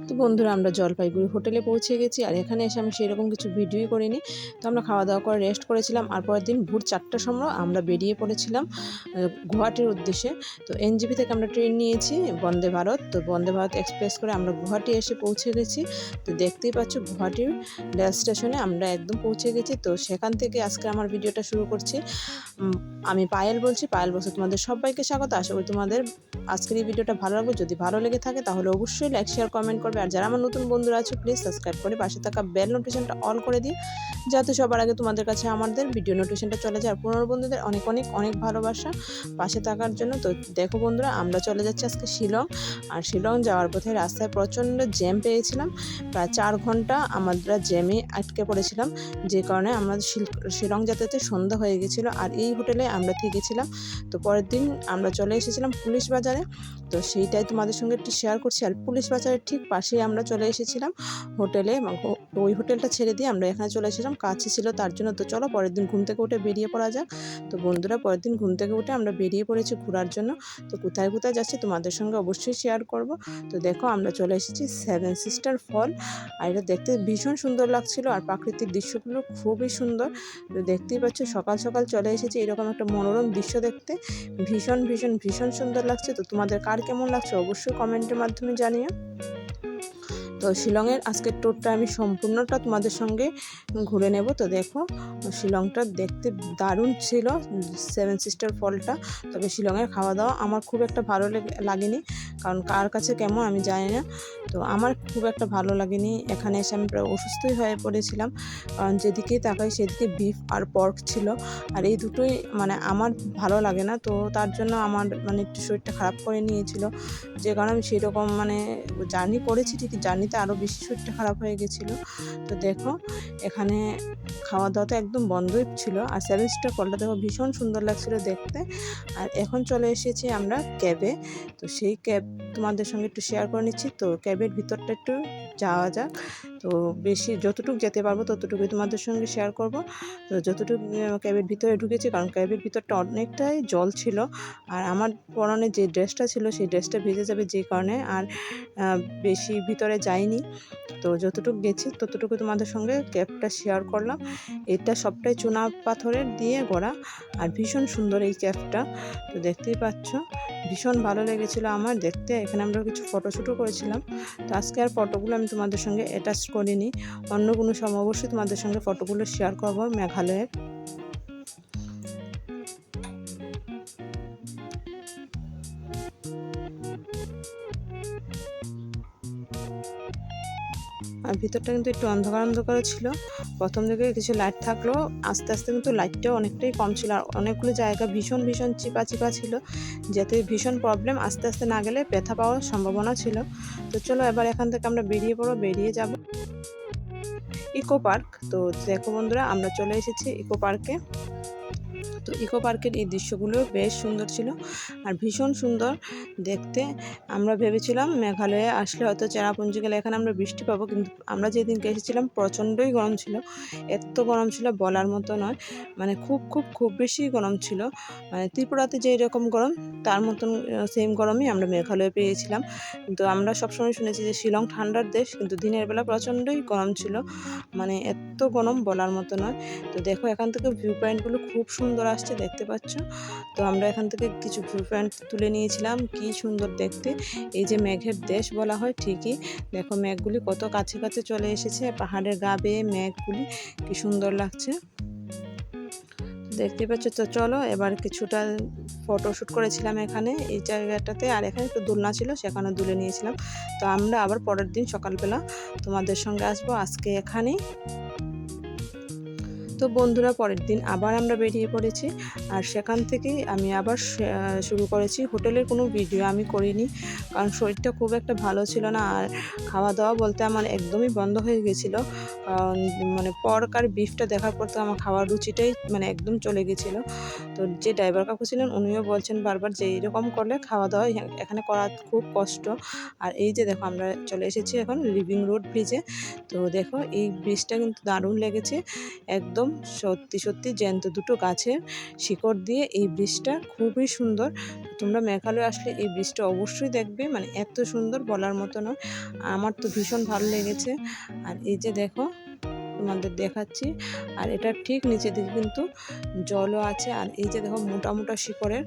তো বন্ধুরা আমরা জলপাইগুড়ি হোটেলে পৌঁছে গেছি, আর এখানে এসে আমি সেরকম কিছু ভিডিওই করিনি। তো আমরা খাওয়া দাওয়া করে রেস্ট করেছিলাম, আর পরের দিন ভোর 4টার সময় আমরা বেরিয়ে পড়েছিলাম গুয়াহাটির উদ্দেশ্যে। তো এনজেপি থেকে আমরা ট্রেন নিয়েছি বন্দে ভারত। তো বন্দে ভারত এক্সপ্রেস করে আমরা গুয়াহাটি এসে পৌঁছে গেছি। তো দেখতেই পাচ্ছ গুয়াহাটির রেল স্টেশনে আমরা একদম পৌঁছে গেছি। তো সেখান থেকে আজকে আমার ভিডিওটা শুরু করছি। আমি পায়েল বলছি, পায়েল বলছি, তোমাদের সবাইকে স্বাগত। আশা করি তোমাদের আজকের এই ভিডিওটা ভালো লাগবে। যদি ভালো লেগে থাকে তাহলে অবশ্যই লাইক শেয়ার কমেন্ট করবে, আর যারা আমার নতুন বন্ধুরা আছে প্লিজ সাবস্ক্রাইব করে পাশে থাকা বেল নোটিফিকেশনটা অল করে দিও, যাতে সবার আগে তোমাদের কাছে আমাদের ভিডিও নোটিফিকেশনটা চলে যায়। আর পুরনো বন্ধুদের অনেক অনেক অনেক ভালোবাসা পাশে থাকার জন্য। তো দেখো বন্ধুরা, আমরা চলে যাচ্ছি আজকে শিলং। আর শিলং যাওয়ার পথে রাস্তায় প্রচণ্ড জ্যাম পেয়েছিলাম, প্রায় 4 ঘন্টা আমরা জ্যামে আটকে পড়েছিলাম, যে কারণে আমাদের শিলং যেতে সন্ধ্যা হয়ে গেছিলো। আর এই হোটেলে আমরা থেকেছিলাম। তো পরের দিন আমরা চলে এসেছিলাম পুলিশ বাজারে। তো সেইটাই তোমাদের সঙ্গে একটু শেয়ার করছি। আর পুলিশ বাজারের ঠিক পাশেই আমরা চলে এসেছিলাম হোটেলে। ওই হোটেলটা ছেড়ে দিয়ে আমরা এখানে চলে এসেছিলাম, কাছে ছিল তার জন্য। তো চলো পরের দিন ঘুম থেকে উঠে বেরিয়ে পড়া যাক। তো বন্ধুরা, পরের দিন ঘুম থেকে উঠে আমরা বেরিয়ে পড়েছি ঘোরার জন্য। তো কোথায় কোথায় যাচ্ছি তোমাদের সঙ্গে অবশ্যই শেয়ার করব। তো দেখো আমরা চলে এসেছি 7 সিস্টার ফল। আর এটা দেখতে ভীষণ সুন্দর লাগছিল, আর প্রাকৃতিক দৃশ্যগুলো খুবই সুন্দর। তো দেখতেই পাচ্ছ সকাল সকাল চলে এসেছি এরকম একটা মনোরম দৃশ্য দেখতে। ভীষণ ভীষণ ভীষণ সুন্দর লাগছে। তো তোমাদের কার কেমন লাগছে অবশ্যই কমেন্টের মাধ্যমে জানিও। তো শিলংয়ের আজকের ট্যুরটা আমি সম্পূর্ণটা তোমাদের সঙ্গে ঘুরে নেব। তো দেখো শিলংটা দেখতে দারুণ ছিল 7 সিস্টার ফলটা। তবে শিলংয়ের খাওয়া দাওয়া আমার খুব একটা ভালো লাগেনি, কারণ কার কাছে কেমন আমি জানি না। তো আমার খুব একটা ভালো লাগেনি। এখানে এসে আমি প্রায় অসুস্থই হয়ে পড়েছিলাম, কারণ যেদিকেই তাকাই সেদিকে বিফ আর পর্ক ছিল। আর এই দুটোই মানে আমার ভালো লাগে না। তো তার জন্য আমার মানে একটু শরীরটা খারাপ করে নিয়েছিল, যে কারণে আমি সেরকম মানে জার্নি করেছি ঠিকই, জার্নিতে আরও বেশি শরীরটা খারাপ হয়ে গেছিলো। তো দেখো এখানে খাওয়া দাওয়া তো একদম বন্ধই ছিল। আর 7 স্টার ফলটা দেখো ভীষণ সুন্দর লাগছিল দেখতে। আর এখন চলে এসেছি আমরা ক্যাবে। তো সেই ক্যাব তোমাদের সঙ্গে একটু শেয়ার করে নিচ্ছি। তো ক্যাবের ভিতরটা একটু যাওয়া যাক। তো বেশি যতটুকু যেতে পারবো ততটুকুই তোমাদের সঙ্গে শেয়ার করব। তো যতটুকু ক্যাবের ভিতরে ঢুকেছি, কারণ ক্যাবের ভিতরটা অনেকটাই জল ছিল, আর আমার পরনে যে ড্রেসটা ছিল সেই ড্রেসটা ভিজে যাবে, যে কারণে আর বেশি ভিতরে যাইনি। তো যতটুকু গেছি ততটুকু তোমাদের সঙ্গে ক্যাবটা শেয়ার করলাম। এটা সবটাই চুনা পাথরের দিয়ে গড়া, আর ভীষণ সুন্দর এই ক্যাবটা। তো দেখতেই পাচ্ছ ভীষণ ভালো লেগেছিলো আমার দেখতে। এখানে আমরা কিছু ফটোশ্যুটও করেছিলাম। তো আজকে আর ফটোগুলো আমি তোমাদের সঙ্গে অ্যাটাচ করিনি, অন্য কোনো সময় অবশ্যই তোমাদের সঙ্গে ফটোগুলো শেয়ার করবো মেঘালয়ের। আর ভিতরটা কিন্তু একটু অন্ধকার অন্ধকার ছিল। প্রথম দিকে কিছু লাইট থাকলেও আস্তে আস্তে কিন্তু লাইটটাও অনেকটাই কম ছিল, আর অনেকগুলো জায়গা ভীষণ ভীষণ চিপা চিপা ছিল, যাতে ভীষণ প্রবলেম, আস্তে আস্তে না গেলে ব্যথা পাওয়ার সম্ভাবনা ছিল। তো চলো এবার এখান থেকে আমরা বেরিয়ে পড়বো, বেরিয়ে যাব ইকো পার্ক। তো দেখো বন্ধুরা, আমরা চলে এসেছি ইকো পার্কে। তো ইকো পার্কের এই দৃশ্যগুলো বেশ সুন্দর ছিল, আর ভীষণ সুন্দর দেখতে। আমরা ভেবেছিলাম মেঘালয়ে আসলে হয়তো চেরাপুঞ্জি গেলে এখানে আমরা বৃষ্টি পাবো, কিন্তু আমরা যেদিনকে এসেছিলাম প্রচণ্ডই গরম ছিল। এত গরম ছিল বলার মতো নয়, মানে খুব খুব খুব বেশি গরম ছিল। মানে ত্রিপুরাতে যেই রকম গরম তার মতন সেম গরমই আমরা মেঘালয়ে পেয়েছিলাম। কিন্তু আমরা সবসময় শুনেছি যে শিলং ঠান্ডার দেশ, কিন্তু দিনের বেলা প্রচণ্ডই গরম ছিল, মানে এত গরম বলার মতো নয়। তো দেখো এখান থেকে ভিউ পয়েন্টগুলো খুব সুন্দর আসছে দেখতে পাচ্ছ। তো আমরা এখান থেকে কিছু ভিউ পয়েন্ট তুলে নিয়েছিলাম, কি সুন্দর দেখতে। এই যে মেঘের দেশ বলা হয় ঠিকই। দেখো মেঘগুলি কত কাছে কাছে চলে এসেছে, পাহাড়ের গা বেয়ে মেঘগুলি কি সুন্দর লাগছে দেখতে পাচ্ছ। তো চলো এবার কিছুটা ফটোশ্যুট করেছিলাম এখানে এই জায়গাটাতে, আর এখানে একটু দোলনা ছিল সেখানে দুলে নিয়েছিলাম। তো আমরা আবার পরের দিন সকালবেলা তোমাদের সঙ্গে আসবো আজকে এখানেই। তো বন্ধুরা, পরের দিন আবার আমরা বেরিয়ে পড়েছি, আর সেখান থেকেই আমি আবার শুরু করেছি। হোটেলের কোনো ভিডিও আমি করিনি, কারণ শরীরটা খুব একটা ভালো ছিল না, আর খাওয়া দাওয়া বলতে আমার একদমই বন্ধ হয়ে গেছিলো। কারণ মানে পর্ক আর বিফটা দেখার পর তো আমার খাওয়ার রুচিটাই মানে একদম চলে গেছিলো। তো যে ড্রাইভার কাকু ছিলেন উনিও বলছেন বারবার যে এইরকম করলে খাওয়া দাওয়া এখানে করা খুব কষ্ট। আর এই যে দেখো আমরা চলে এসেছি এখন লিভিং রোড ব্রিজে। তো দেখো এই ব্রিজটা কিন্তু দারুণ লেগেছে, একদম সত্যি সত্যি জ্যান্ত দুটো গাছের শিকড় দিয়ে এই ব্রিজটা খুবই সুন্দর। তোমরা মেঘালয় আসলে এই ব্রিজটা অবশ্যই দেখবে, মানে এত সুন্দর বলার মতো নয়। আমার তো ভীষণ ভালো লেগেছে। আর এই যে দেখো তোমাদের দেখাচ্ছি, আর এটার ঠিক নিচের দিকে কিন্তু জলও আছে। আর এই যে দেখো মোটা মোটা শিকড়ের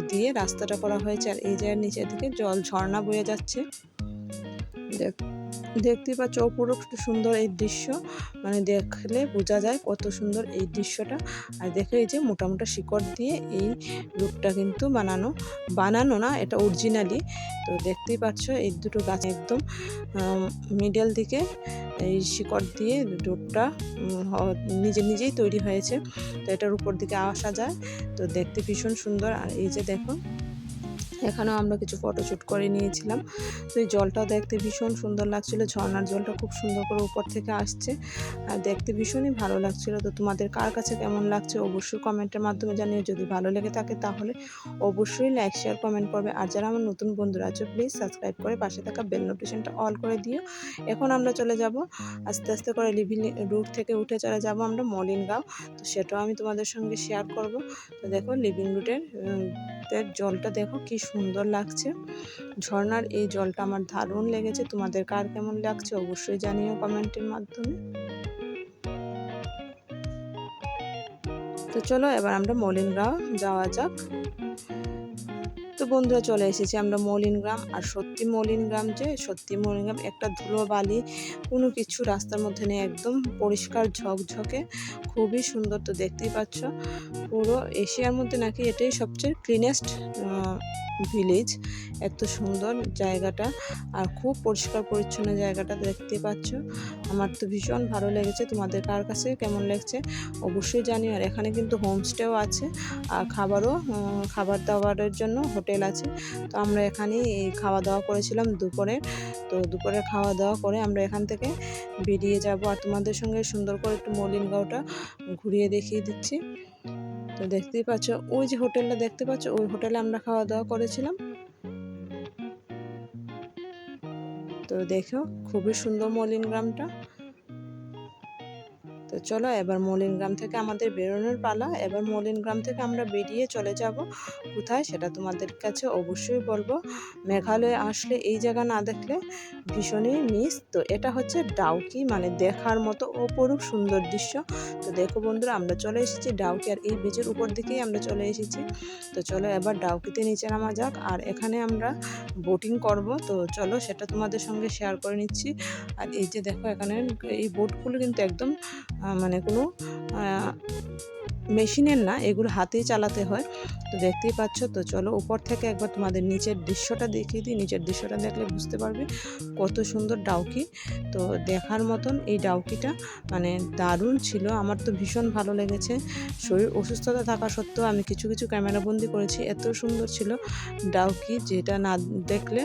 দিয়ে রাস্তাটা করা হয়েছে, আর এই যে নিচের দিকে জল ঝর্ণা বয়ে যাচ্ছে। দেখতে পাচ্ছ অপরূপ সুন্দর এই দৃশ্য, মানে দেখলে বোঝা যায় কত সুন্দর এই দৃশ্যটা। আর দেখো এই যে মোটা মোটা শিকড় দিয়ে এই রূপটা কিন্তু বানানো না, এটা অরিজিনালি। তো দেখতেই পাচ্ছ এই দুটো গাছ একদম মিডল দিকে এই শিকড় দিয়ে রূপটা নিজেই তৈরি হয়েছে। তো এটার উপর দিকে আসা যায়, তো দেখতে ভীষণ সুন্দর। আর এই যে দেখো এখানেও আমরা কিছু ফটোশ্যুট করে নিয়েছিলাম। তো এই জলটাও দেখতে ভীষণ সুন্দর লাগছিল, ঝর্ণার জলটা খুব সুন্দর করে উপর থেকে আসছে, আর দেখতে ভীষণই ভালো লাগছিল। তো তোমাদের কার কাছে কেমন লাগছে অবশ্যই কমেন্টের মাধ্যমে জানিও। যদি ভালো লেগে থাকে তাহলে অবশ্যই লাইক শেয়ার কমেন্ট করবে। আর যারা আমার নতুন বন্ধুরা আছে প্লিজ সাবস্ক্রাইব করে পাশে থাকা বেল নোটিফিকেশনটা অল করে দিও। এখন আমরা চলে যাব আস্তে আস্তে করে লিভিং রুট থেকে উঠে চলে যাব আমরা মলিনগাঁও। তো সেটাও আমি তোমাদের সঙ্গে শেয়ার করব। তো দেখো লিভিং রুটের জলটা দেখো কি সুন্দর লাগছে, ঝর্ণার এই জলটা আমার দারুণ লেগেছে। তোমাদের কার কেমন লাগছে অবশ্যই জানিও কমেন্টের মাধ্যমে। তো চলো এবার আমরা মলিনগাঁও যাওয়া যাক। তো বন্ধুরা চলে এসেছি আমরা মলিনগ্রাম। আর সত্যি মলিনগ্রাম একটা ধুলো বালি কোনো কিছু রাস্তার মধ্যে নেই, একদম পরিষ্কার ঝকঝকে, খুবই সুন্দর। তো দেখতেই পাচ্ছ পুরো এশিয়ার মধ্যে নাকি এটাই সবচেয়ে ক্লিনেস্ট ভিলেজ। এত সুন্দর জায়গাটা আর খুব পরিষ্কার পরিচ্ছন্ন জায়গাটা দেখতে পাচ্ছ। আমার তো ভীষণ ভালো লেগেছে। তোমাদের কার কাছে কেমন লাগছে অবশ্যই জানিও। আর এখানে কিন্তু হোমস্টেও আছে, আর খাবার দাবারের জন্য হোটেল আছে। তো আমরা এখানেই খাওয়া দাওয়া করেছিলাম দুপুরে। তো দুপুরে খাওয়া দাওয়া করে আমরা এখান থেকে বেরিয়ে যাব, আর তোমাদের সঙ্গে সুন্দর করে একটু মলিনগাঁওটা ঘুরিয়ে দেখিয়ে দিচ্ছি। তো দেখতেই পাচ্ছ ওই যে হোটেলটা দেখতে পাচ্ছ, ওই হোটেলে আমরা খাওয়া দাওয়া করেছিলাম। তো দেখো খুবই সুন্দর মলিনগ্রামটা। তো চলো এবার মলিনগ্রাম থেকে আমাদের বেরোনোর পালা। এবার মলিনগ্রাম থেকে আমরা বেরিয়ে চলে যাব কোথায় সেটা তোমাদের কাছে অবশ্যই বলবো। মেঘালয়ে আসলে এই জায়গা না দেখলে ভীষণই মিস। তো এটা হচ্ছে ডাউকি, মানে দেখার মতো অপরূপ সুন্দর দৃশ্য। তো দেখো বন্ধুরা আমরা চলে এসেছি ডাউকি, আর এই ব্রিজের উপর দিকেই আমরা চলে এসেছি। তো চলো এবার ডাউকিতে নিচে নামা যাক, আর এখানে আমরা বোটিং করব। তো চলো সেটা তোমাদের সঙ্গে শেয়ার করে নিচ্ছি। আর এই যে দেখো এখানে এই বোটগুলো কিন্তু একদম মানে কোনো মেশিনের না, এগুলো হাতেই চালাতে হয়। তো দেখতেই পাচ্ছ। তো চলো উপর থেকে একবার তোমাদের নিচের দৃশ্যটা দেখিয়ে দিই। নিচের দৃশ্যটা দেখলে বুঝতে পারবে কত সুন্দর ডাউকি। তো দেখার মতন এই ডাউকিটা, মানে দারুণ ছিল। আমার তো ভীষণ ভালো লেগেছে। শরীর অসুস্থতা থাকা সত্ত্বেও আমি কিছু কিছু ক্যামেরাবন্দি করেছি, এত সুন্দর ছিল ডাউকি, যেটা না দেখলে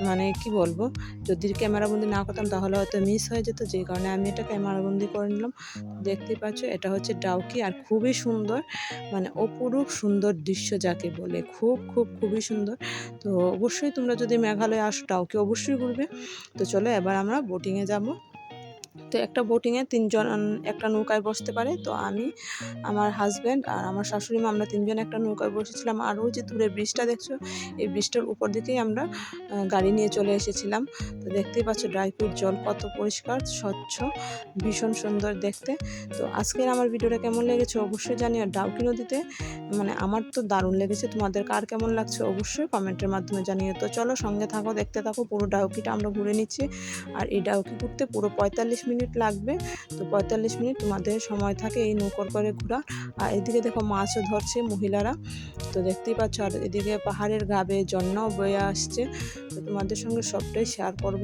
মানে কি বলবো, যদি ক্যামেরাবন্দি না করতাম তাহলে হয়তো মিস হয়ে যেত, যে কারণে আমি এটা ক্যামেরাবন্দি করে নিলাম। দেখতে পাচ্ছ এটা হচ্ছে ডাউকি, আর খুবই সুন্দর, মানে অপরূপ সুন্দর দৃশ্য যাকে বলে, খুবই সুন্দর। তো অবশ্যই তোমরা যদি মেঘালয়ে আসো ডাউকি অবশ্যই ঘুরবে। তো চলো এবার আমরা বোটিংয়ে যাব। তো একটা বোটিংয়ে 3 জন একটা নৌকায় বসতে পারে। তো আমি, আমার হাজব্যান্ড আর আমার শাশুড়ি মা, আমরা 3 জন একটা নৌকায় বসেছিলাম। আর ওই যে দূরে ব্রিজটা দেখছো, এই ব্রিজটার উপর দিকেই আমরা গাড়ি নিয়ে চলে এসেছিলাম। তো দেখতেই পাচ্ছ ডাউকির জল কত পরিষ্কার স্বচ্ছ, ভীষণ সুন্দর দেখতে। তো আজকের আমার ভিডিওটা কেমন লেগেছে অবশ্যই জানিও। ডাউকি নদীতে মানে আমার তো দারুণ লেগেছে, তোমাদের কার কেমন লাগছে অবশ্যই কমেন্টের মাধ্যমে জানিও। তো চলো সঙ্গে থাকো, দেখতে থাকো, পুরো ডাউকিটা আমরা ঘুরে নিচ্ছি। আর এই ডাউকি ঘুরতে পুরো 45 মিনিট লাগবে। তো 45 মিনিট তোমাদের সময় থাকে এই নৌকর করে ঘোরা। আর এদিকে দেখো মাছও ধরছে মহিলারা। তো দেখতেই পাচ্ছ। আর এদিকে পাহাড়ের গা বেয়ে ঝর্ণাও বয়ে আসছে। তো তোমাদের সঙ্গে সবটাই শেয়ার করব।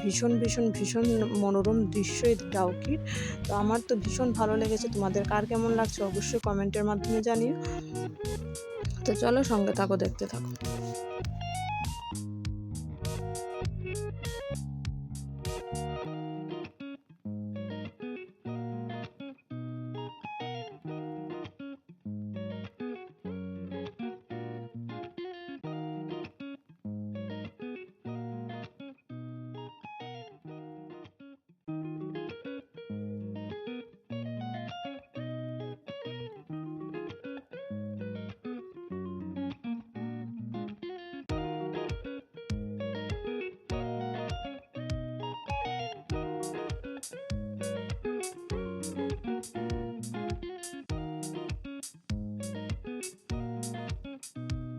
ভীষণ মনোরম দৃশ্য এই ডাউকির। তো আমার তো ভীষণ ভালো লেগেছে। তোমাদের কার কেমন লাগছে অবশ্যই কমেন্টের মাধ্যমে জানিও। তো চলো সঙ্গে থাকো, দেখতে থাকো।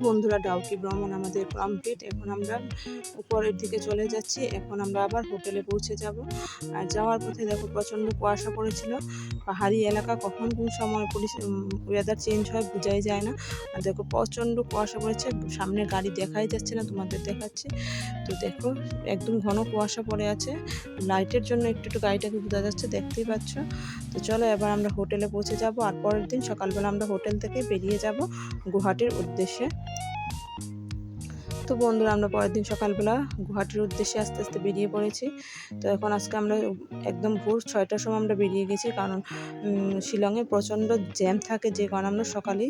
বন্ধুরা, ডাউকি ভ্রমণ আমাদের কমপ্লিট। এখন আমরা উপরের দিকে চলে যাচ্ছি। এখন আমরা আবার হোটেলে পৌঁছে যাব। আর যাওয়ার পথে দেখো প্রচণ্ড কুয়াশা পড়েছিল। পাহাড়ি এলাকা, কখন কোন সময় ওয়েদার চেঞ্জ হয় বোঝাই যায় না। আর দেখো প্রচণ্ড কুয়াশা পড়েছে, সামনে গাড়ি দেখাই যাচ্ছে না, তোমাদের দেখাচ্ছি। তো দেখো একদম ঘন কুয়াশা পড়ে আছে, লাইটের জন্য একটু একটু গাড়িটাকে বোঝা যাচ্ছে, দেখতেই পাচ্ছ। তো চলো এবার আমরা হোটেলে পৌঁছে যাব। আর পরের দিন সকালবেলা আমরা হোটেল থেকে বেরিয়ে যাব গুয়াহাটির উদ্দেশ্যে। তো বন্ধুরা, আমরা পরের দিন সকালবেলা গুয়াহাটির উদ্দেশ্যে আস্তে আস্তে বেরিয়ে পড়েছি। তো এখন আজকে আমরা একদম ভোর 6টার সময় আমরা বেরিয়ে গেছি, কারণ শিলংয়ে প্রচণ্ড জ্যাম থাকে, যে কারণে আমরা সকালেই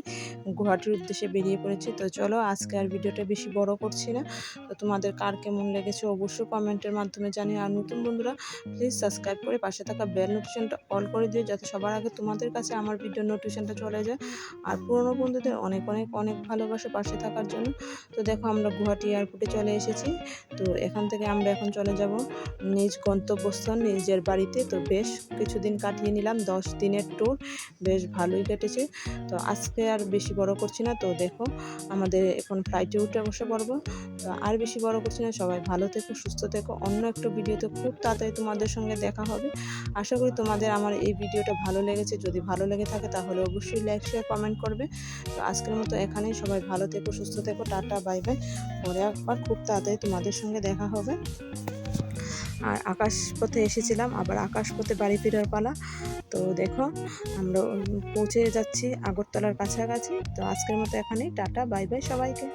গুয়াহাটির উদ্দেশ্যে বেরিয়ে পড়েছি। তো চলো আজকে আর ভিডিওটা বেশি বড় করছি না। তো তোমাদের কার কেমন লেগেছে অবশ্যই কমেন্টের মাধ্যমে জানিও। আর নতুন বন্ধুরা প্লিজ সাবস্ক্রাইব করে পাশে থাকা বেল নোটিফিকেশনটা অল করে দিও, যাতে সবার আগে তোমাদের কাছে আমার ভিডিও নোটিফিকেশনটা চলে যায়। আর পুরনো বন্ধুদের অনেক অনেক অনেক ভালোবাসা পাশে থাকার জন্য। তো দেখো আমরা গুয়াহাটি এয়ারপোর্টে চলে এসেছি। তো এখান থেকে আমরা এখন চলে যাব নিজ গন্তব্যস্থান, নিজের বাড়িতে। তো বেশ কিছুদিন কাটিয়ে নিলাম, 10 দিনের ট্যুর, বেশ ভালোই কেটেছে। তো আজকে আর বেশি বড় করছি না। তো দেখো আমাদের এখন ফ্লাইটে উঠে বসে পড়বো। তো আর বেশি বড় করছি না, সবাই ভালো থেকো, সুস্থ থেকো। অন্য একটা ভিডিওতে খুব তাড়াতাড়ি তোমাদের সঙ্গে দেখা হবে। আশা করি তোমাদের আমার এই ভিডিওটা ভালো লেগেছে। যদি ভালো লেগে থাকে তাহলে অবশ্যই লাইক শেয়ার কমেন্ট করবে। তো আজকের মতো এখানেই, সবাই ভালো থেকো, সুস্থ থেকো, টাটা বাই বাই। পরে একবার খুব তাড়াতাড়ি তোমাদের সঙ্গে দেখা হবে। আর আকাশপথে এসেছিলাম, আবার আকাশপথে বাড়ি ফেরার পালা। তো দেখো আমরা পৌঁছে যাচ্ছি আগরতলার কাছাকাছি। তো আজকের মতো এখানেই, টাটা বাই বাই সবাইকে।